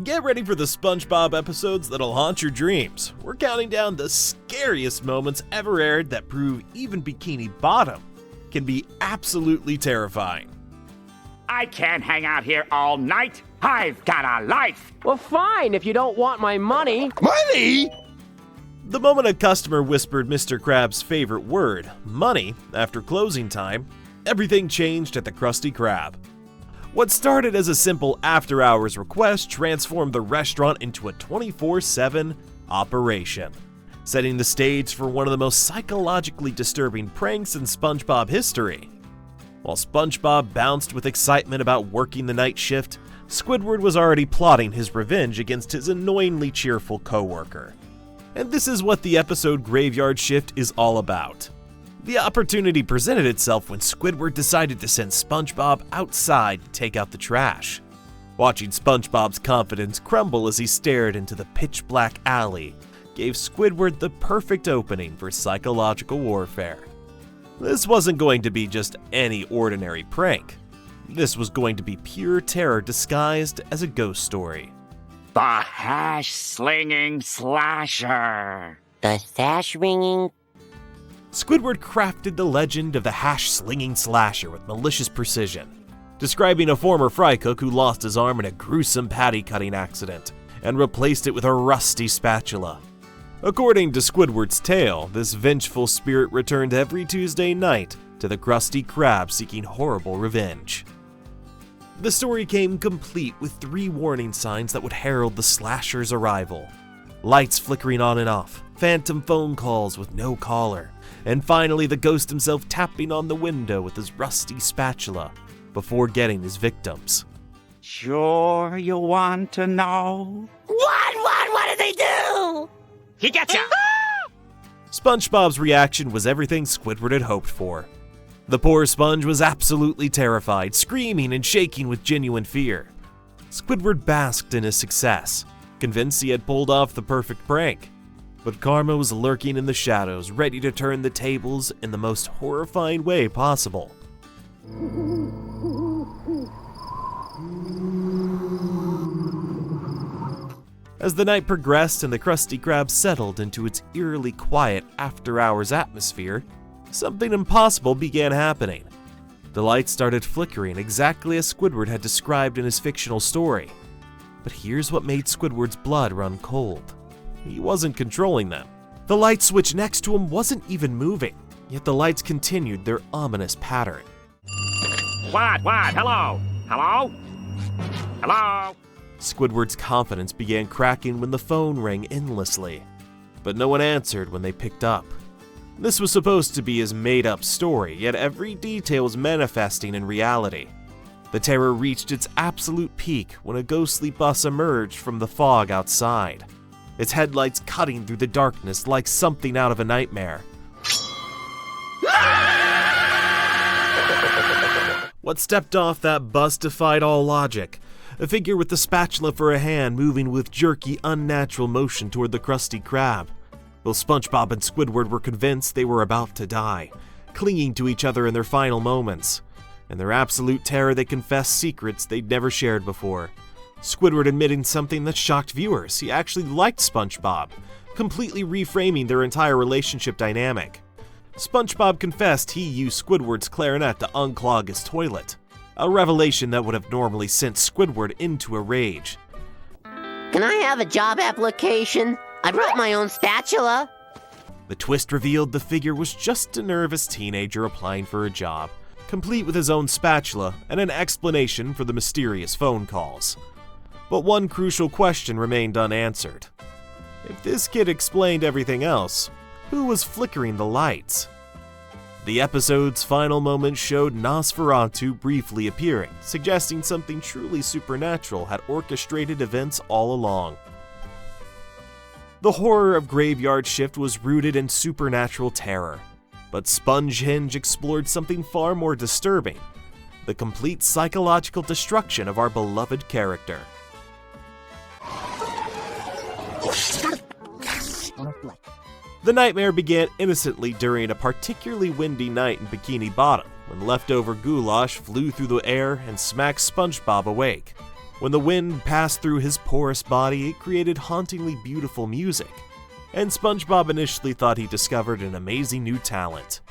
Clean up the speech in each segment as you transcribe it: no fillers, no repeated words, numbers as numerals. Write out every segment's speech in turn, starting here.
Get ready for the Spongebob episodes that'll haunt your dreams. We're counting down the scariest moments ever aired that prove even Bikini Bottom can be absolutely terrifying. I can't hang out here all night. I've got a life. Well, fine, if you don't want my money. Money? The moment a customer whispered Mr. Krab's favorite word, money, after closing time, everything changed at the Krusty Krab. What started as a simple after-hours request transformed the restaurant into a 24/7 operation, setting the stage for one of the most psychologically disturbing pranks in SpongeBob history. While SpongeBob bounced with excitement about working the night shift, Squidward was already plotting his revenge against his annoyingly cheerful coworker. And this is what the episode Graveyard Shift is all about. The opportunity presented itself when Squidward decided to send SpongeBob outside to take out the trash. Watching SpongeBob's confidence crumble as he stared into the pitch-black alley gave Squidward the perfect opening for psychological warfare. This wasn't going to be just any ordinary prank. This was going to be pure terror disguised as a ghost story. The hash-slinging slasher. The sash-ringing. Squidward crafted the legend of the hash-slinging slasher with malicious precision, describing a former fry cook who lost his arm in a gruesome patty-cutting accident and replaced it with a rusty spatula. According to Squidward's tale, this vengeful spirit returned every Tuesday night to the Krusty Krab seeking horrible revenge. The story came complete with 3 warning signs that would herald the slasher's arrival. Lights flickering on and off, phantom phone calls with no caller, and finally the ghost himself tapping on the window with his rusty spatula before getting his victims. Sure you want to know? What did they do? He gets ya! SpongeBob's reaction was everything Squidward had hoped for. The poor sponge was absolutely terrified, screaming and shaking with genuine fear. Squidward basked in his success, convinced he had pulled off the perfect prank. But karma was lurking in the shadows, ready to turn the tables in the most horrifying way possible. As the night progressed and the Krusty Krab settled into its eerily quiet after-hours atmosphere, something impossible began happening. The lights started flickering exactly as Squidward had described in his fictional story. But here's what made Squidward's blood run cold. He wasn't controlling them. The light switch next to him wasn't even moving, yet the lights continued their ominous pattern. What? Hello? Hello? Hello? Squidward's confidence began cracking when the phone rang endlessly, but no one answered when they picked up. This was supposed to be his made-up story, yet every detail was manifesting in reality. The terror reached its absolute peak when a ghostly bus emerged from the fog outside, its headlights cutting through the darkness like something out of a nightmare. What stepped off that bus defied all logic. A figure with the spatula for a hand moving with jerky, unnatural motion toward the Krusty Krab. Both SpongeBob and Squidward were convinced they were about to die, clinging to each other in their final moments. In their absolute terror, they confessed secrets they'd never shared before. Squidward admitting something that shocked viewers. He actually liked SpongeBob, completely reframing their entire relationship dynamic. SpongeBob confessed he used Squidward's clarinet to unclog his toilet, a revelation that would have normally sent Squidward into a rage. Can I have a job application? I brought my own spatula. The twist revealed the figure was just a nervous teenager applying for a job, complete with his own spatula and an explanation for the mysterious phone calls. But one crucial question remained unanswered. If this kid explained everything else, who was flickering the lights? The episode's final moments showed Nosferatu briefly appearing, suggesting something truly supernatural had orchestrated events all along. The horror of Graveyard Shift was rooted in supernatural terror, but Spongehenge explored something far more disturbing: the complete psychological destruction of our beloved character. The nightmare began innocently during a particularly windy night in Bikini Bottom, when leftover goulash flew through the air and smacked SpongeBob awake. When the wind passed through his porous body, it created hauntingly beautiful music, and SpongeBob initially thought he discovered an amazing new talent.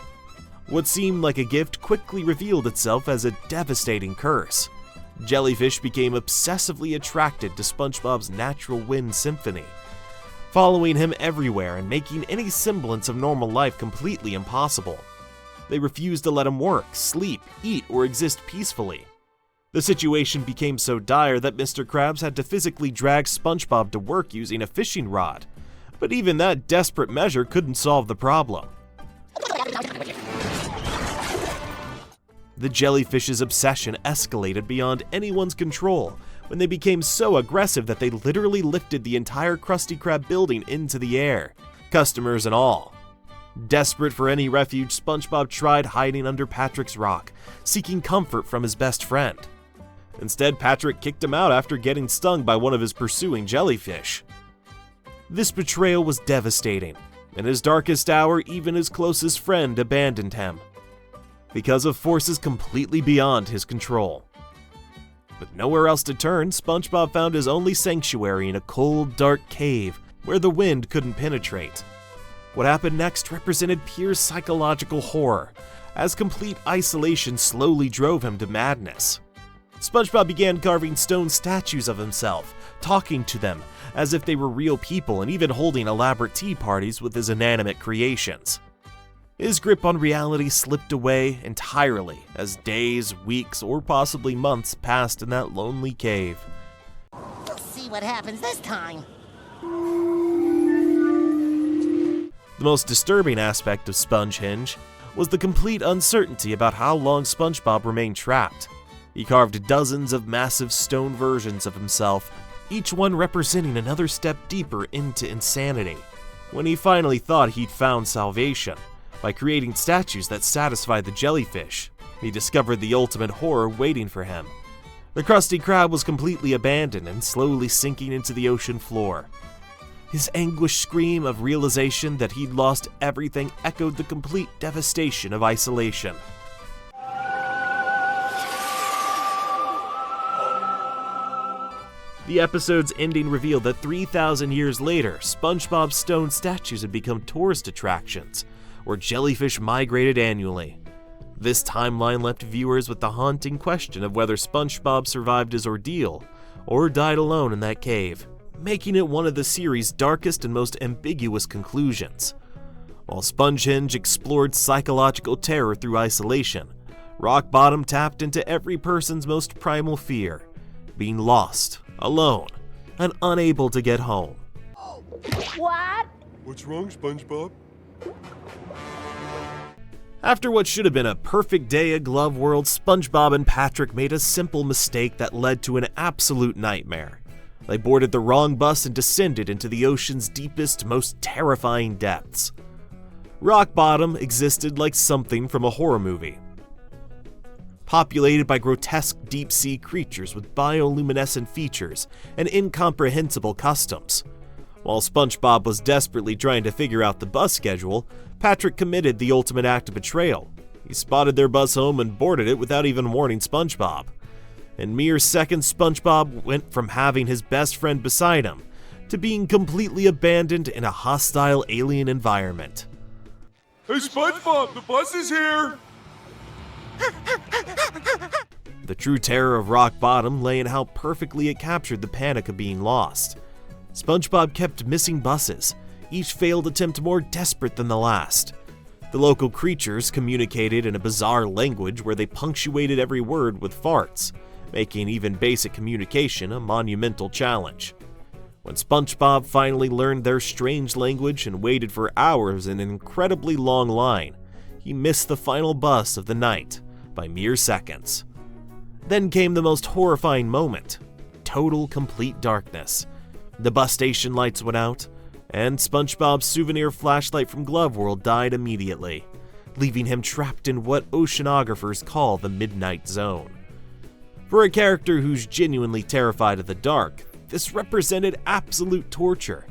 What seemed like a gift quickly revealed itself as a devastating curse. Jellyfish became obsessively attracted to SpongeBob's natural wind symphony, following him everywhere and making any semblance of normal life completely impossible. They refused to let him work, sleep, eat, or exist peacefully. The situation became so dire that Mr. Krabs had to physically drag SpongeBob to work using a fishing rod, but even that desperate measure couldn't solve the problem. The jellyfish's obsession escalated beyond anyone's control when they became so aggressive that they literally lifted the entire Krusty Krab building into the air, customers and all. Desperate for any refuge, SpongeBob tried hiding under Patrick's rock, seeking comfort from his best friend. Instead, Patrick kicked him out after getting stung by one of his pursuing jellyfish. This betrayal was devastating. In his darkest hour, even his closest friend abandoned him, because of forces completely beyond his control. With nowhere else to turn, SpongeBob found his only sanctuary in a cold, dark cave where the wind couldn't penetrate. What happened next represented pure psychological horror, as complete isolation slowly drove him to madness. SpongeBob began carving stone statues of himself, talking to them as if they were real people, and even holding elaborate tea parties with his inanimate creations. His grip on reality slipped away entirely as days, weeks, or possibly months passed in that lonely cave. We'll see what happens this time. The most disturbing aspect of Spongehenge was the complete uncertainty about how long SpongeBob remained trapped. He carved dozens of massive stone versions of himself, each one representing another step deeper into insanity. When he finally thought he'd found salvation, by creating statues that satisfied the jellyfish, he discovered the ultimate horror waiting for him. The Krusty Krab was completely abandoned and slowly sinking into the ocean floor. His anguished scream of realization that he'd lost everything echoed the complete devastation of isolation. The episode's ending revealed that 3,000 years later, SpongeBob's stone statues had become tourist attractions, where jellyfish migrated annually. This timeline left viewers with the haunting question of whether SpongeBob survived his ordeal or died alone in that cave, making it one of the series' darkest and most ambiguous conclusions. While Spongehenge explored psychological terror through isolation, Rock Bottom tapped into every person's most primal fear: being lost, alone, and unable to get home. What? What's wrong, SpongeBob? After what should have been a perfect day at Glove World, SpongeBob and Patrick made a simple mistake that led to an absolute nightmare. They boarded the wrong bus and descended into the ocean's deepest, most terrifying depths. Rock Bottom existed like something from a horror movie, populated by grotesque deep-sea creatures with bioluminescent features and incomprehensible customs. While SpongeBob was desperately trying to figure out the bus schedule, Patrick committed the ultimate act of betrayal. He spotted their bus home and boarded it without even warning SpongeBob. In mere seconds, SpongeBob went from having his best friend beside him to being completely abandoned in a hostile alien environment. Hey, SpongeBob, the bus is here! The true terror of Rock Bottom lay in how perfectly it captured the panic of being lost. SpongeBob kept missing buses, each failed attempt more desperate than the last. The local creatures communicated in a bizarre language where they punctuated every word with farts, making even basic communication a monumental challenge. When SpongeBob finally learned their strange language and waited for hours in an incredibly long line, he missed the final bus of the night by mere seconds. Then came the most horrifying moment: total, complete darkness. The bus station lights went out, and SpongeBob's souvenir flashlight from Glove World died immediately, leaving him trapped in what oceanographers call the Midnight Zone. For a character who's genuinely terrified of the dark, this represented absolute torture.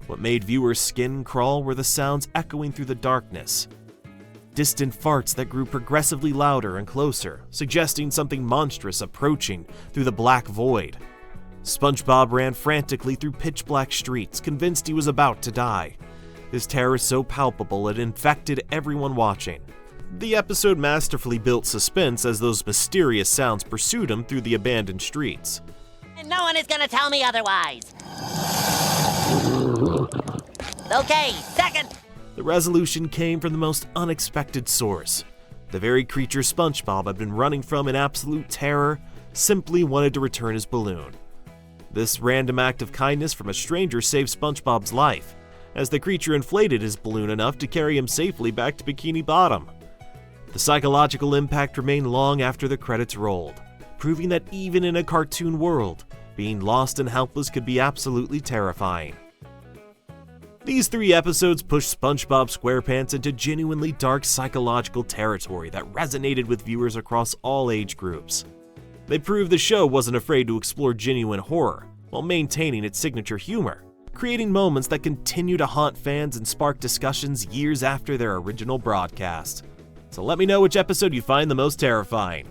What made viewers' skin crawl were the sounds echoing through the darkness. Distant farts that grew progressively louder and closer, suggesting something monstrous approaching through the black void. SpongeBob ran frantically through pitch-black streets, convinced he was about to die. His terror is so palpable it infected everyone watching. The episode masterfully built suspense as those mysterious sounds pursued him through the abandoned streets. And no one is gonna tell me otherwise. Okay, second. The resolution came from the most unexpected source. The very creature SpongeBob had been running from in absolute terror simply wanted to return his balloon. This random act of kindness from a stranger saved SpongeBob's life, as the creature inflated his balloon enough to carry him safely back to Bikini Bottom. The psychological impact remained long after the credits rolled, proving that even in a cartoon world, being lost and helpless could be absolutely terrifying. These 3 episodes pushed SpongeBob SquarePants into genuinely dark psychological territory that resonated with viewers across all age groups. They proved the show wasn't afraid to explore genuine horror while maintaining its signature humor, creating moments that continue to haunt fans and spark discussions years after their original broadcast. So let me know which episode you find the most terrifying.